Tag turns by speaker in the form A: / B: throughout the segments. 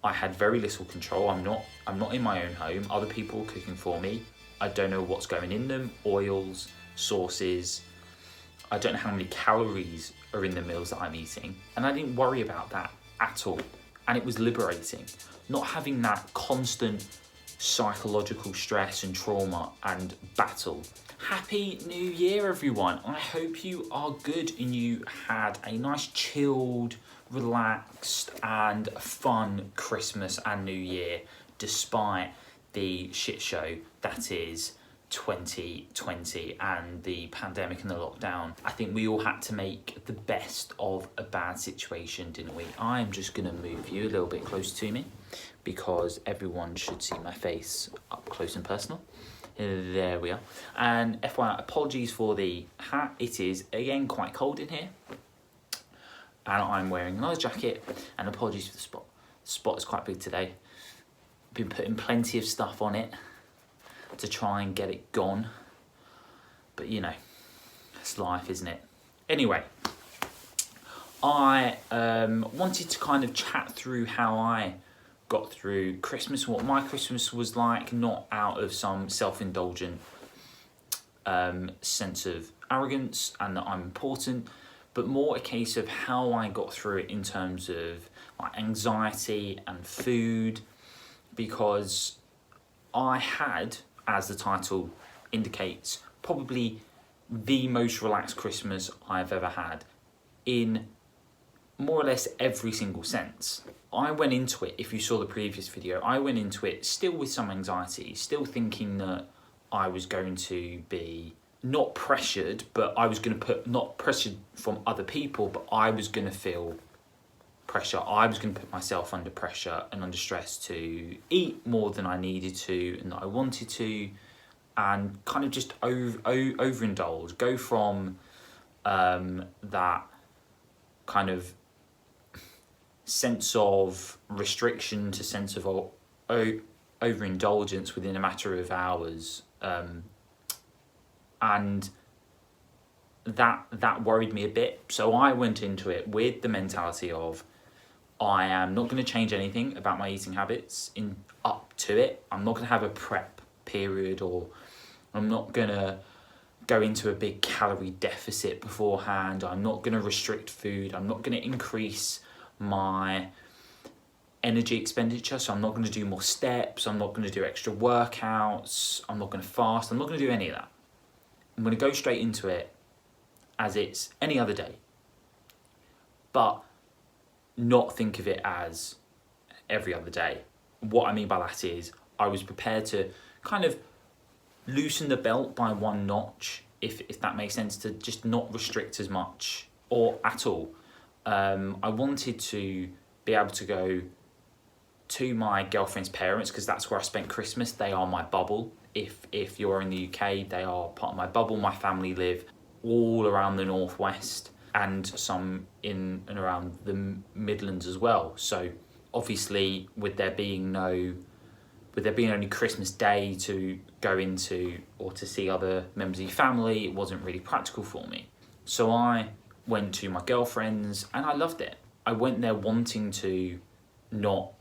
A: I had very little control. I'm not in my own home. Other people are cooking for me. I don't know what's going in them, oils, sauces. I don't know how many calories are in the meals that I'm eating. And I didn't worry about that at all. And it was liberating. Not having that constant psychological stress and trauma and battle. Happy New Year, everyone. I hope you are good and you had a nice chilled, relaxed and fun Christmas and New Year despite the shit show that is 2020 and the pandemic and the lockdown. I think we all had to make the best of a bad situation, didn't we? I'm just gonna move you a little bit closer to me because everyone should see my face up close and personal. There we are. And FYI, apologies for the hat. It is again quite cold in here. And I'm wearing another jacket, and apologies for the spot. The spot is quite big today. Been putting plenty of stuff on it to try and get it gone. But you know, it's life, isn't it? Anyway, I wanted to kind of chat through how I got through Christmas, what my Christmas was like, not out of some self-indulgent sense of arrogance and that I'm important, but more a case of how I got through it in terms of like anxiety and food, because I had, as the title indicates, probably the most relaxed Christmas I've ever had in more or less every single sense. I went into it, if you saw the previous video, I went into it still with some anxiety, still thinking that I was going to be not pressured, but I was going to put, not pressured from other people, but I was going to feel pressure. I was going to put myself under pressure and under stress to eat more than I needed to and that I wanted to, and kind of just overindulge, go from that kind of sense of restriction to sense of overindulgence within a matter of hours, and that worried me a bit. So I went into it with the mentality of I am not going to change anything about my eating habits in up to it. I'm not going to have a prep period, or I'm not going to go into a big calorie deficit beforehand. I'm not going to restrict food. I'm not going to increase my energy expenditure. So I'm not going to do more steps. I'm not going to do extra workouts. I'm not going to fast. I'm not going to do any of that. I'm going to go straight into it as it's any other day, but not think of it as every other day. What I mean by that is I was prepared to kind of loosen the belt by one notch, if that makes sense, to just not restrict as much or at all. I wanted to be able to go to my girlfriend's parents because that's where I spent Christmas. They are my bubble. If you're in the UK, they are part of my bubble. My family live all around the northwest and some in and around the Midlands as well. So obviously, with there being only Christmas Day to go into or to see other members of your family, it wasn't really practical for me. So I went to my girlfriend's and I loved it. I went there wanting to not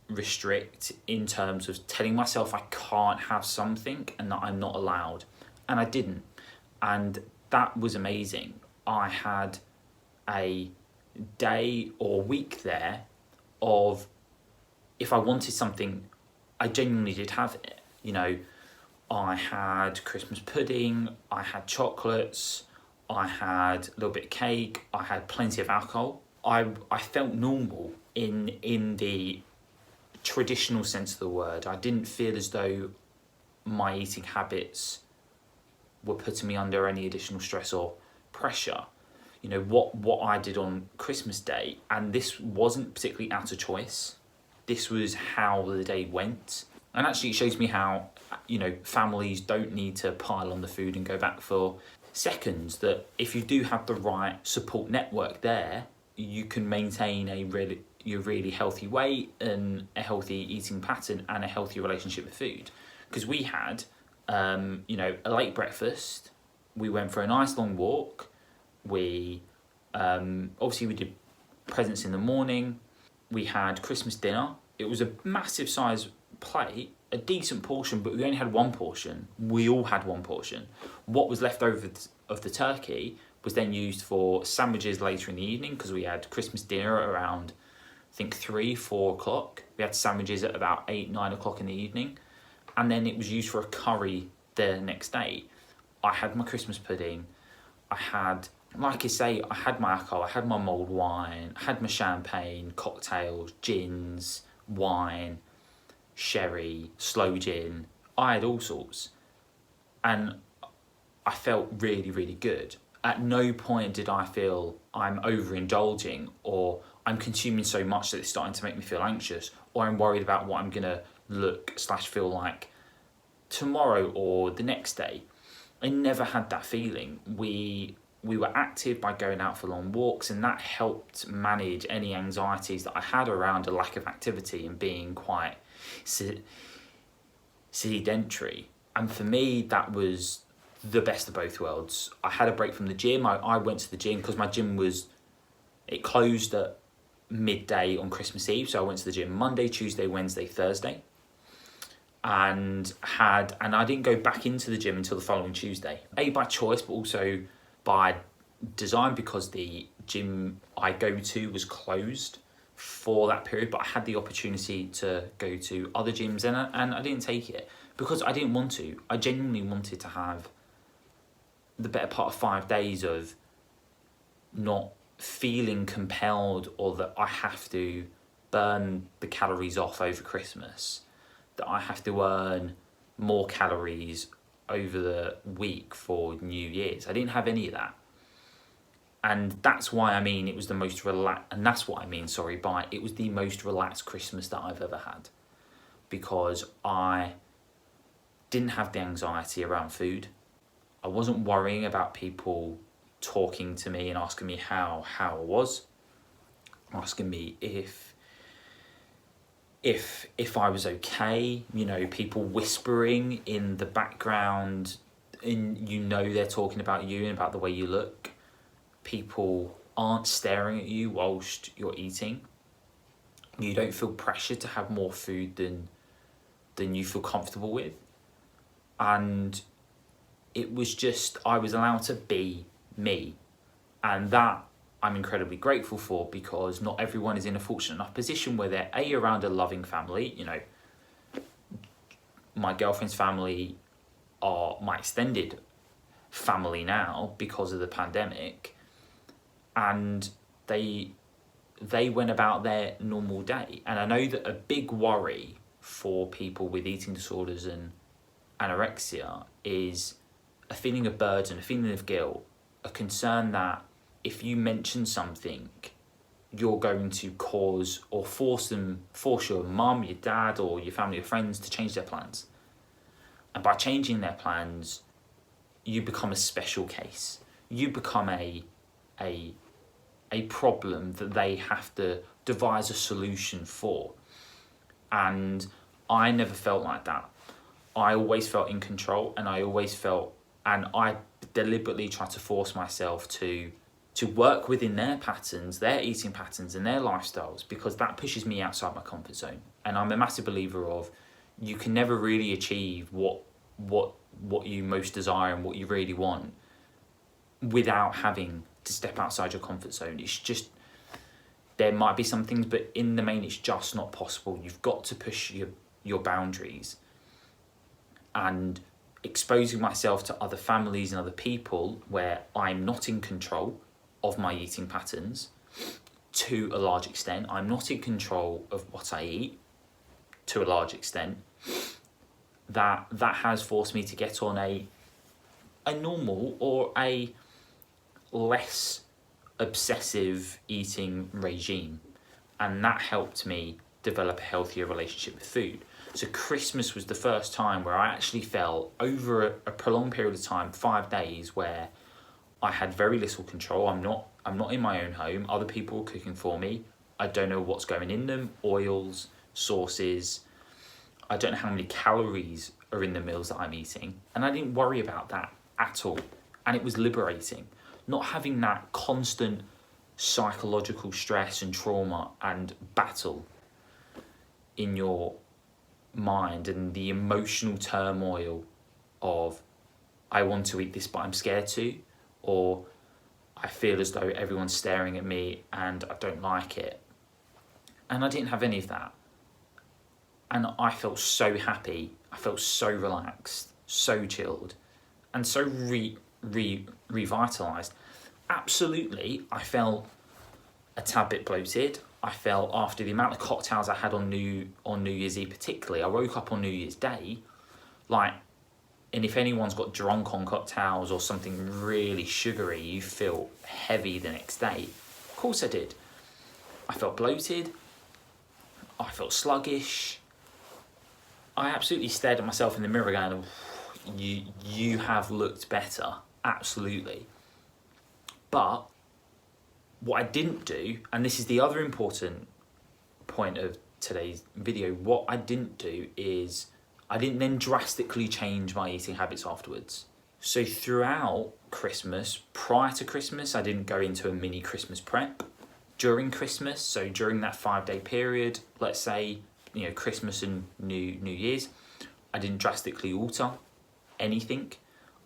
A: restrict in terms of telling myself I can't have something and that I'm not allowed. And I didn't. And that was amazing. I had a day or week there of, if I wanted something, I genuinely did have it. You know, I had Christmas pudding, I had chocolates, I had a little bit of cake, I had plenty of alcohol. I felt normal in the traditional sense of the word. I didn't feel as though my eating habits were putting me under any additional stress or pressure. You know, what I did on Christmas Day, and this wasn't particularly out of choice, this was how the day went. And actually it shows me how, you know, families don't need to pile on the food and go back for seconds, that if you do have the right support network there, you can maintain a really healthy weight and a healthy eating pattern and a healthy relationship with food. Because we had, you know, a late breakfast, we went for a nice long walk, we obviously we did presents in the morning, we had Christmas dinner, it was a massive size plate, a decent portion, but we only had one portion. We all had one portion. What was left over of the turkey was then used for sandwiches later in the evening, because we had Christmas dinner at around, I think, 3-4 o'clock. We had sandwiches at about 8-9 o'clock in the evening, and then it was used for a curry the next day. I had my Christmas pudding. I had, like I say, I had my alcohol, I had my mulled wine, I had my champagne, cocktails, gins, wine, sherry, sloe gin. I had all sorts. And I felt really, really good. At no point did I feel I'm overindulging, or I'm consuming so much that it's starting to make me feel anxious, or I'm worried about what I'm gonna look/feel like tomorrow or the next day. I never had that feeling. We were active by going out for long walks, and that helped manage any anxieties that I had around a lack of activity and being quite sedentary. And for me, that was the best of both worlds. I had a break from the gym. I went to the gym because my gym it closed at midday on Christmas Eve. So I went to the gym Monday, Tuesday, Wednesday, Thursday. And I didn't go back into the gym until the following Tuesday. A, by choice, but also by design, because the gym I go to was closed for that period, but I had the opportunity to go to other gyms, and I didn't take it because I didn't want to. I genuinely wanted to have the better part of 5 days of not feeling compelled, or that I have to burn the calories off over Christmas, that I have to earn more calories over the week for New Year's. I didn't have any of that. And that's why I mean it was the most relaxed, and that's what I mean, sorry, by it was the most relaxed Christmas that I've ever had, because I didn't have the anxiety around food. I wasn't worrying about people talking to me and asking me how I was, asking me if I was okay, people whispering in the background, and they're talking about you and about the way you look. People aren't staring at you whilst you're eating. You don't feel pressured to have more food than you feel comfortable with. And it was just, I was allowed to be me. And that I'm incredibly grateful for, because not everyone is in a fortunate enough position where they're around a loving family. My girlfriend's family are my extended family now because of the pandemic, and they went about their normal day. And I know that a big worry for people with eating disorders and anorexia is a feeling of burden, a feeling of guilt, a concern that if you mention something, you're going to cause or force your mum, your dad, or your family or friends to change their plans. And by changing their plans, you become a special case. You become a problem that they have to devise a solution for. And I never felt like that. I always felt in control, and I deliberately tried to force myself to work within their patterns, their eating patterns and their lifestyles, because that pushes me outside my comfort zone. And I'm a massive believer of, you can never really achieve what you most desire and what you really want without having to step outside your comfort zone. It's just, there might be some things, but in the main, it's just not possible. You've got to push your boundaries. And exposing myself to other families and other people where I'm not in control of my eating patterns to a large extent. I'm not in control of what I eat to a large extent. That has forced me to get on a normal or a less obsessive eating regime. And that helped me develop a healthier relationship with food. So Christmas was the first time where I actually felt, over a prolonged period of time, 5 days, where I had very little control. I'm not in my own home. Other people were cooking for me. I don't know what's going in them, oils, sauces. I don't know how many calories are in the meals that I'm eating. And I didn't worry about that at all. And it was liberating. Not having that constant psychological stress and trauma and battle. in your mind and the emotional turmoil of, I want to eat this but I'm scared to, or I feel as though everyone's staring at me and I don't like it. And I didn't have any of that. And I felt so happy, I felt so relaxed, so chilled, and so revitalised. Absolutely, I felt a tad bit bloated. I felt, after the amount of cocktails I had on New Year's Eve particularly, I woke up on New Year's Day, like, and if anyone's got drunk on cocktails or something really sugary, you feel heavy the next day. Of course I did. I felt bloated, I felt sluggish. I absolutely stared at myself in the mirror going, you have looked better, absolutely. But what I didn't do, and this is the other important point of today's video, what I didn't do is I didn't then drastically change my eating habits afterwards. So throughout Christmas, prior to Christmas, I didn't go into a mini Christmas prep. During Christmas, so during that 5-day period, let's say, Christmas and New Year's, I didn't drastically alter anything.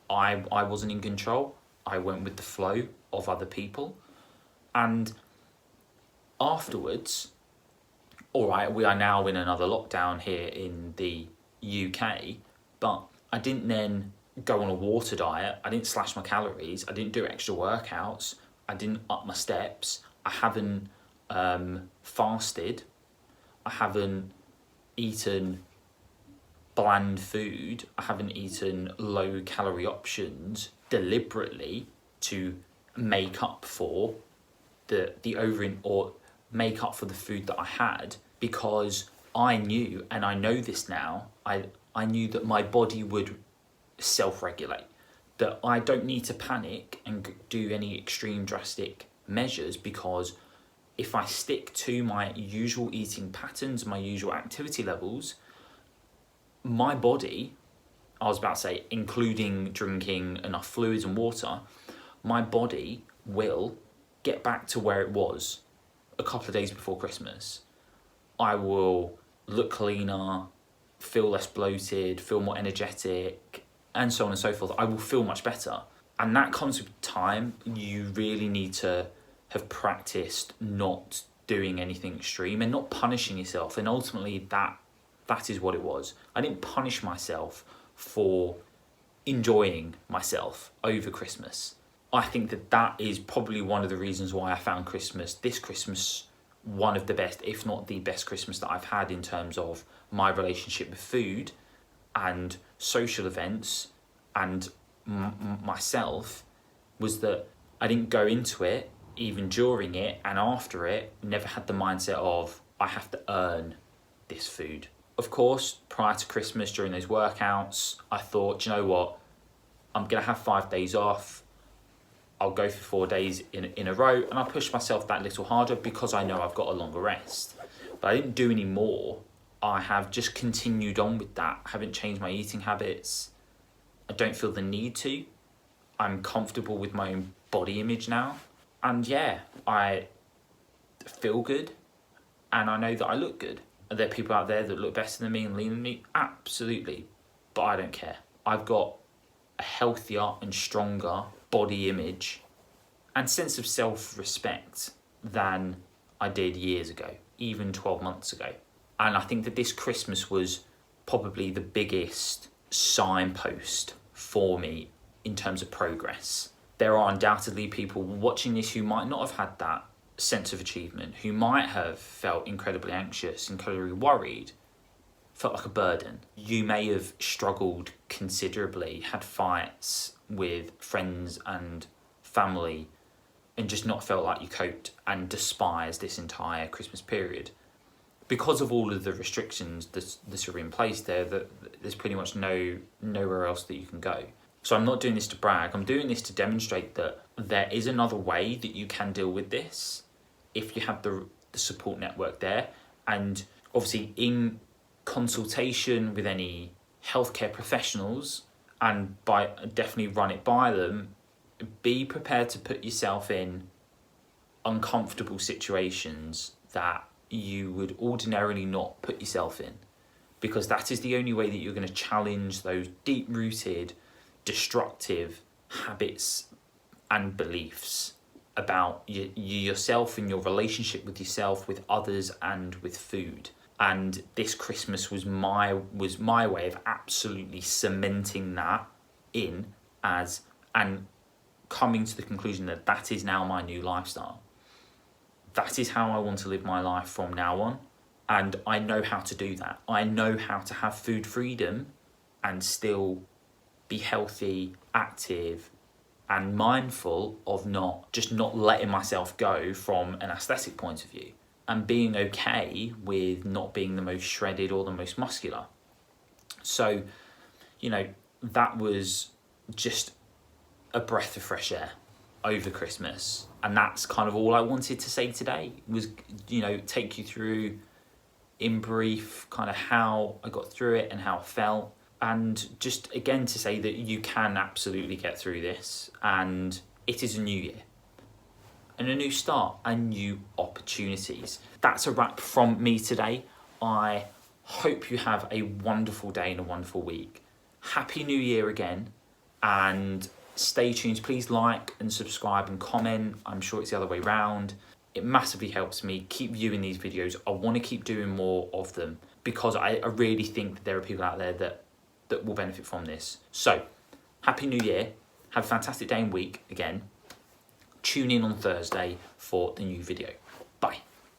A: I wasn't in control. I went with the flow of other people. And afterwards, all right, we are now in another lockdown here in the UK, but I didn't then go on a water diet. I didn't slash my calories. I didn't do extra workouts. I didn't up my steps. I haven't fasted. I haven't eaten bland food. I haven't eaten low calorie options deliberately to make up for the over or make up for the food that I had, because I knew, and I know this now, I knew that my body would self-regulate, that I don't need to panic and do any extreme drastic measures, because if I stick to my usual eating patterns, my usual activity levels, my body, I was about to say, including drinking enough fluids and water, my body will get back to where it was a couple of days before Christmas. I will look cleaner, feel less bloated, feel more energetic, and so on and so forth. I will feel much better. And that comes with time. You really need to have practiced not doing anything extreme and not punishing yourself. And ultimately that is what it was. I didn't punish myself for enjoying myself over Christmas. I think that is probably one of the reasons why I found this Christmas, one of the best, if not the best Christmas that I've had in terms of my relationship with food and social events and myself, was that I didn't go into it, even during it and after it, never had the mindset of, I have to earn this food. Of course, prior to Christmas, during those workouts, I thought, do you know what? I'm going to have 5 days off. I'll go for 4 days in a row, and I'll push myself that little harder because I know I've got a longer rest. But I didn't do any more. I have just continued on with that. I haven't changed my eating habits. I don't feel the need to. I'm comfortable with my own body image now. And yeah, I feel good, and I know that I look good. Are there people out there that look better than me and leaner than me? Absolutely. But I don't care. I've got a healthier and stronger body image and sense of self-respect than I did years ago, even 12 months ago. And I think that this Christmas was probably the biggest signpost for me in terms of progress. There are undoubtedly people watching this who might not have had that sense of achievement, who might have felt incredibly anxious, incredibly worried, felt like a burden. You may have struggled considerably, had fights with friends and family, and just not felt like you coped and despised this entire Christmas period. Because of all of the restrictions that are in place there, that there's pretty much nowhere else that you can go. So I'm not doing this to brag, I'm doing this to demonstrate that there is another way that you can deal with this if you have the support network there, and obviously in consultation with any healthcare professionals, and definitely run it by them. Be prepared to put yourself in uncomfortable situations that you would ordinarily not put yourself in, because that is the only way that you're going to challenge those deep-rooted, destructive habits and beliefs about yourself and your relationship with yourself, with others, and with food. And this Christmas was my way of absolutely cementing that in and coming to the conclusion that that is now my new lifestyle. That is how I want to live my life from now on. And I know how to do that. I know how to have food freedom and still be healthy, active, and mindful of not letting myself go from an aesthetic point of view, and being okay with not being the most shredded or the most muscular. So, that was just a breath of fresh air over Christmas. And that's kind of all I wanted to say today, was, take you through in brief kind of how I got through it and how I felt. And just again to say that you can absolutely get through this, and it is a new year and a new start and new opportunities. That's a wrap from me today. I hope you have a wonderful day and a wonderful week. Happy New Year again, and stay tuned. Please like and subscribe and comment. I'm sure it's the other way around. It massively helps me keep viewing these videos. I want to keep doing more of them because I really think that there are people out there that will benefit from this. So, Happy New Year. Have a fantastic day and week again. Tune in on Thursday for the new video.